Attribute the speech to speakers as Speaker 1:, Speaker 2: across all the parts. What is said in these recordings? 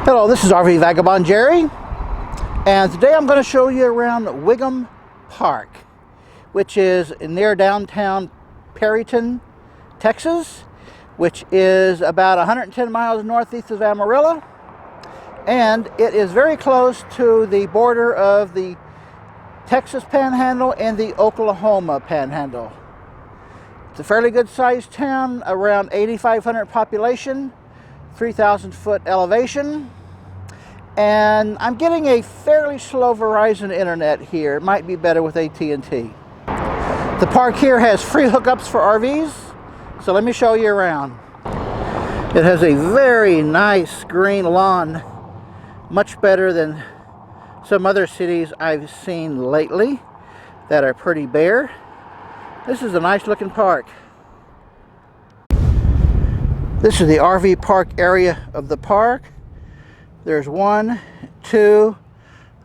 Speaker 1: Hello, this is RV Vagabond Jerry, and today I'm going to show you around Wiggum Park, which is near downtown Perryton, Texas, which is about 110 miles northeast of Amarillo, and it is very close to the border of the Texas Panhandle and the Oklahoma Panhandle. It's a fairly good sized town, around 8,500 population, 3,000 foot elevation, and I'm getting a fairly slow Verizon internet here. It might be better with AT&T. The park here has free hookups for RVs, so let me show you around. It has a very nice green lawn, much better than some other cities I've seen lately that are pretty bare. This is a nice looking park. This is the RV park area of the park. There's 1, 2,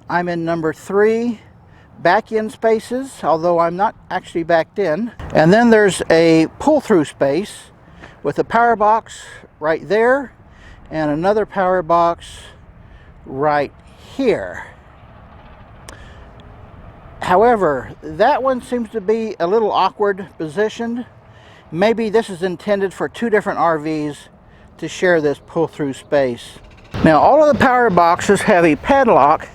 Speaker 1: I'm in number 3 back-in spaces, although I'm not actually backed in. And then there's a pull-through space with a power box right there and another power box right here. However, that one seems to be a little awkward positioned. Maybe this is intended for 2 different RVs to share this pull-through space. Now, all of the power boxes have a padlock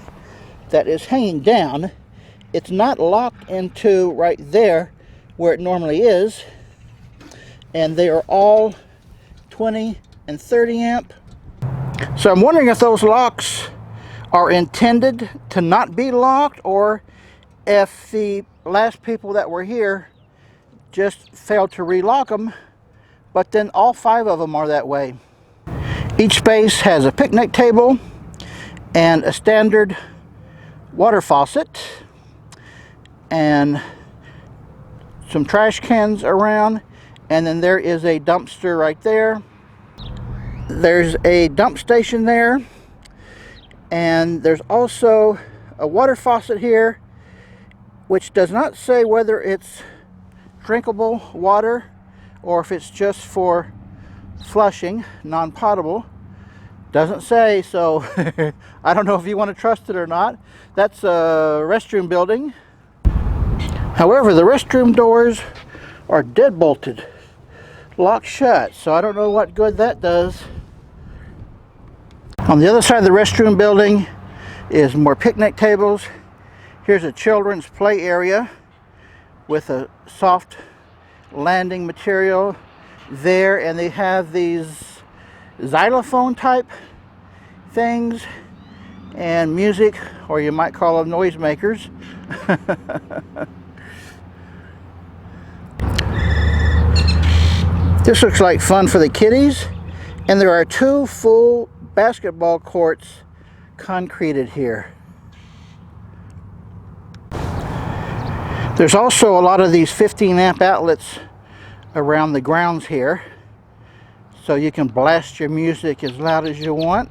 Speaker 1: that is hanging down. It's not locked into right there where it normally is. And they are all 20 and 30 amp. So I'm wondering if those locks are intended to not be locked, or if the last people that were here just failed to relock them, but then all 5 of them are that way. Each space has a picnic table and a standard water faucet and some trash cans around, and then there is a dumpster right there. There's a dump station there, and there's also a water faucet here, which does not say whether it's drinkable water or if it's just for flushing, non-potable. Doesn't say, so I don't know if you want to trust it or not. That's a restroom building. However, the restroom doors are deadbolted, locked shut, so I don't know what good that does. On the other side of the restroom building is more picnic tables. Here's a children's play area with a soft landing material there, and they have these xylophone type things and music, or you might call them noisemakers. This looks like fun for the kiddies, and there are 2 full basketball courts concreted here. There's also a lot of these 15 amp outlets around the grounds here, so you can blast your music as loud as you want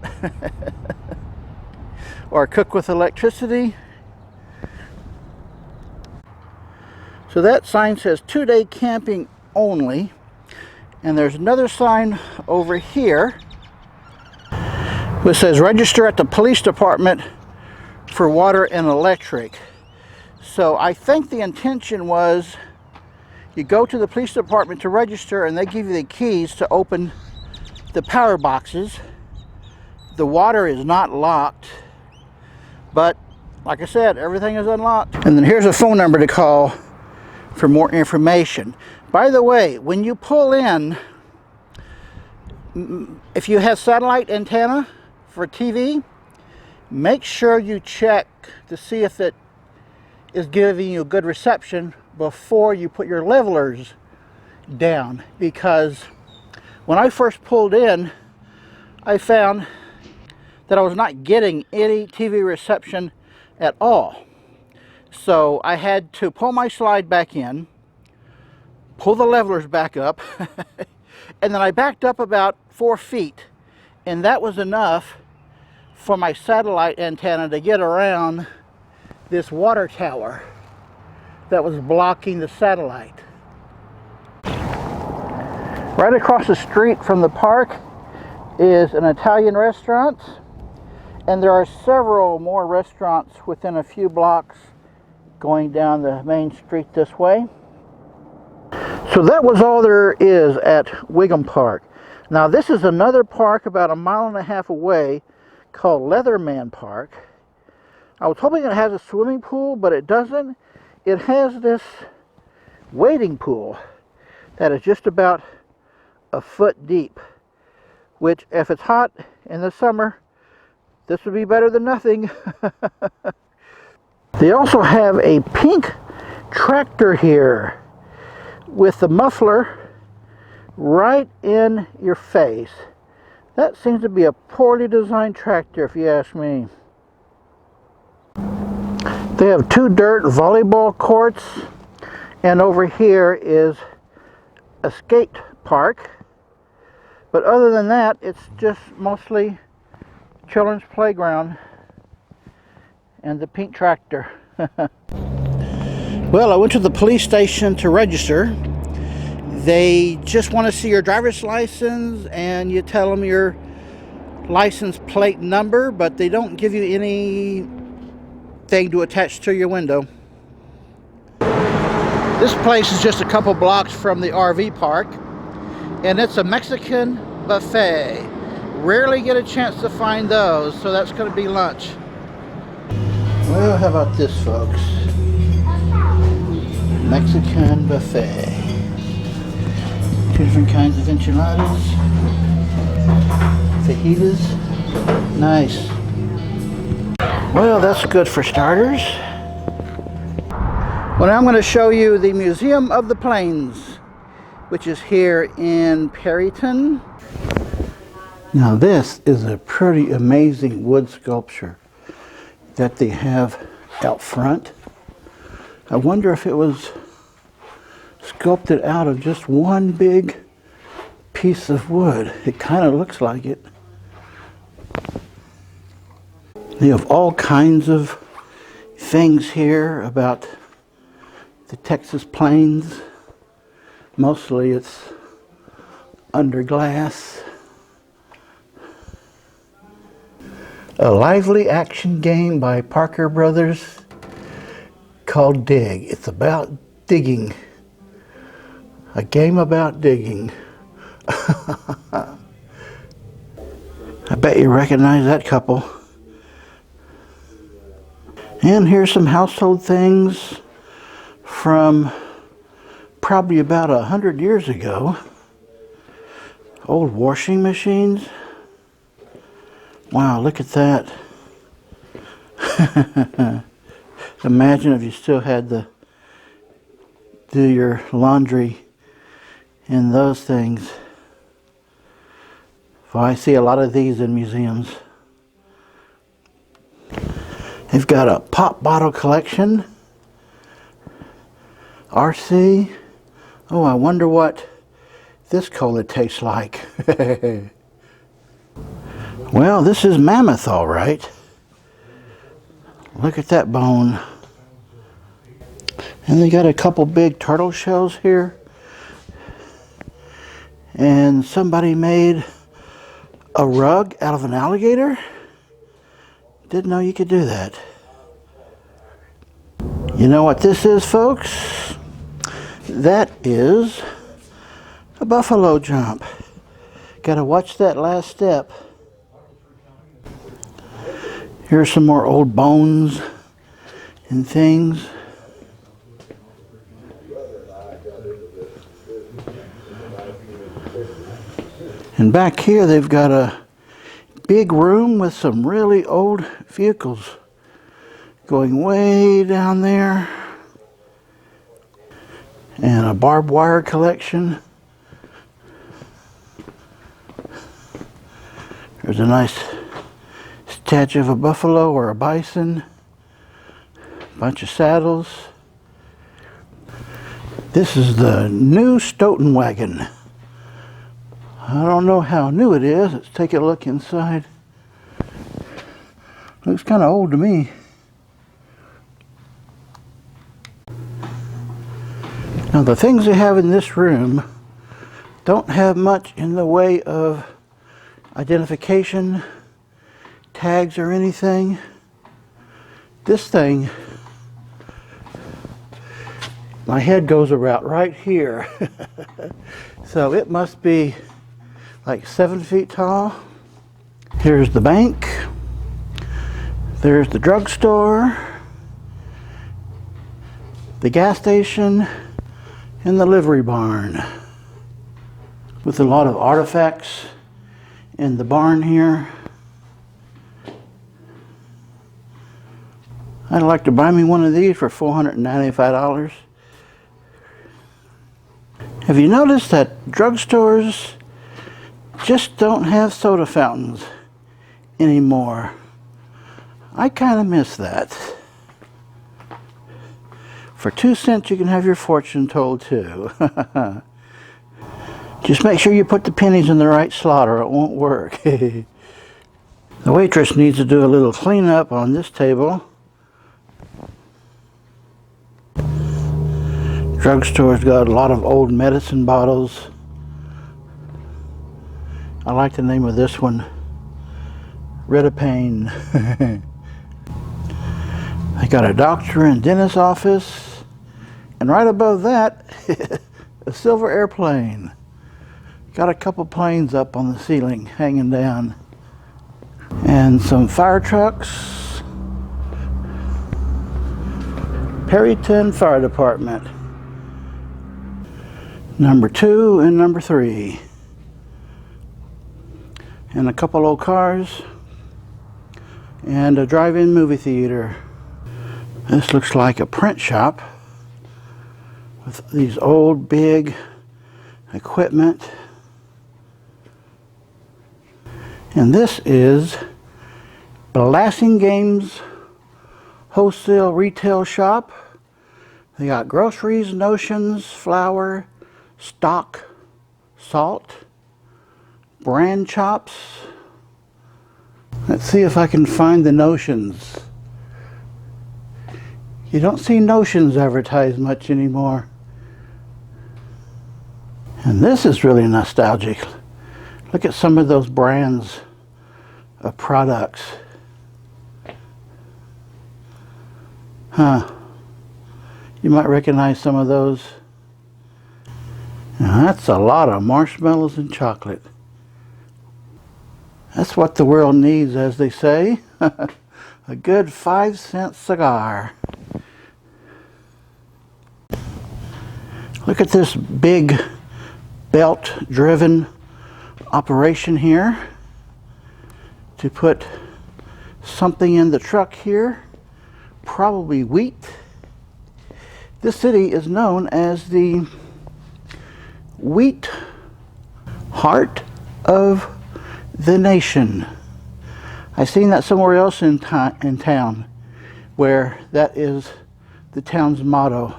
Speaker 1: or cook with electricity. So that sign says 2-day camping only, and there's another sign over here which says register at the police department for water and electric. So I think the intention was you go to the police department to register, and they give you the keys to open the power boxes. The water is not locked, but like I said, everything is unlocked. And then here's a phone number to call for more information. By the way, when you pull in, if you have satellite antenna for TV, make sure you check to see if it is giving you a good reception before you put your levelers down, because when I first pulled in, I found that I was not getting any TV reception at all. So I had to pull my slide back in, pull the levelers back up, and then I backed up about 4 feet, and that was enough for my satellite antenna to get around this water tower that was blocking the satellite. Right across the street from the park is an Italian restaurant, And there are several more restaurants within a few blocks going down the main street this way. So that was all there is at Wiggum Park. Now this is another park about 1.5 miles away called Leatherman Park. I was hoping it has a swimming pool, but it doesn't. It has this wading pool that is just about a foot deep, which if it's hot in the summer, this would be better than nothing. They also have a pink tractor here with the muffler right in your face. That seems to be a poorly designed tractor, if you ask me. They have 2 dirt volleyball courts, and over here is a skate park. But other than that, it's just mostly children's playground and the pink tractor. Well, I went to the police station to register. They just want to see your driver's license, and you tell them your license plate number, but they don't give you anything to attach to your window. This place is just a couple blocks from the RV park, and it's a Mexican buffet. Rarely get a chance to find those, so that's going to be lunch. Well, how about this, folks? Mexican buffet. 2 different kinds of enchiladas, fajitas. Nice. Well, that's good for starters. Well, now I'm going to show you the Museum of the Plains, which is here in Perryton. Now this is a pretty amazing wood sculpture that they have out front. I wonder if it was sculpted out of just one big piece of wood. It kind of looks like it. They have all kinds of things here about the Texas plains. Mostly it's under glass. A lively action game by Parker Brothers called Dig. It's about digging. A game about digging. I bet you recognize that couple. And here's some household things from probably about 100 years ago. Old washing machines. Wow, look at that. Imagine if you still had to do your laundry in those things. Well, I see a lot of these in museums. They've got a pop bottle collection. RC. Oh, I wonder what this cola tastes like. Well, this is mammoth, all right. Look at that bone. And they got a couple big turtle shells here. And somebody made a rug out of an alligator. Didn't know you could do that. You know what this is, folks? That is a buffalo jump. Gotta watch that last step. Here's some more old bones and things. And back here they've got a big room with some really old vehicles going way down there. And a barbed wire collection. There's a nice statue of a buffalo or a bison. Bunch of saddles. This is the new Stoughton wagon. I don't know how new it is. Let's take a look inside. Looks kind of old to me. Now the things they have in this room don't have much in the way of identification, tags or anything. This thing, my head goes about right here. So it must be like 7 feet tall. Here's the bank. There's the drugstore, the gas station, and the livery barn. With a lot of artifacts in the barn here. I'd like to buy me one of these for $495. Have you noticed that drugstores just don't have soda fountains anymore? I kind of miss that. For 2 cents you can have your fortune told too. Just make sure you put the pennies in the right slot or it won't work. The waitress needs to do a little cleanup on this table. Drugstore's got a lot of old medicine bottles. I like the name of this one, Perryton. I got a doctor and dentist office, and right above that, a silver airplane. Got a couple planes up on the ceiling, hanging down, and some fire trucks. Perryton Fire Department. Number 2 and number 3. And a couple old cars. And a drive-in movie theater. This looks like a print shop with these old big equipment. And this is Blasting Games Wholesale Retail Shop. They got groceries, notions, flour, stock, salt, brand chops. Let's see if I can find the notions. You don't see notions advertised much anymore. And this is really nostalgic. Look at some of those brands of products. Huh. You might recognize some of those. Now that's a lot of marshmallows and chocolate. That's what the world needs, as they say. A good 5-cent cigar. Look at this big belt-driven operation here to put something in the truck here, probably wheat. This city is known as the wheat heart of the nation. I've seen that somewhere else in town, where that is the town's motto.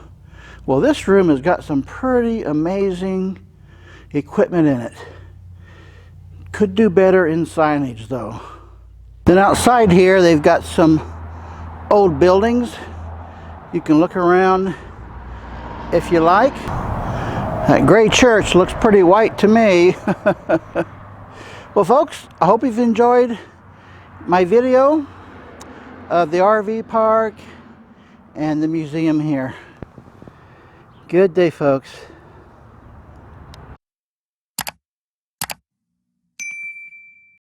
Speaker 1: Well, this room has got some pretty amazing equipment in it. Could do better in signage though. Then outside here they've got some old buildings. You can look around if you like. That gray church looks pretty white to me. Well folks, I hope you've enjoyed my video of the RV park and the museum here. Good day folks.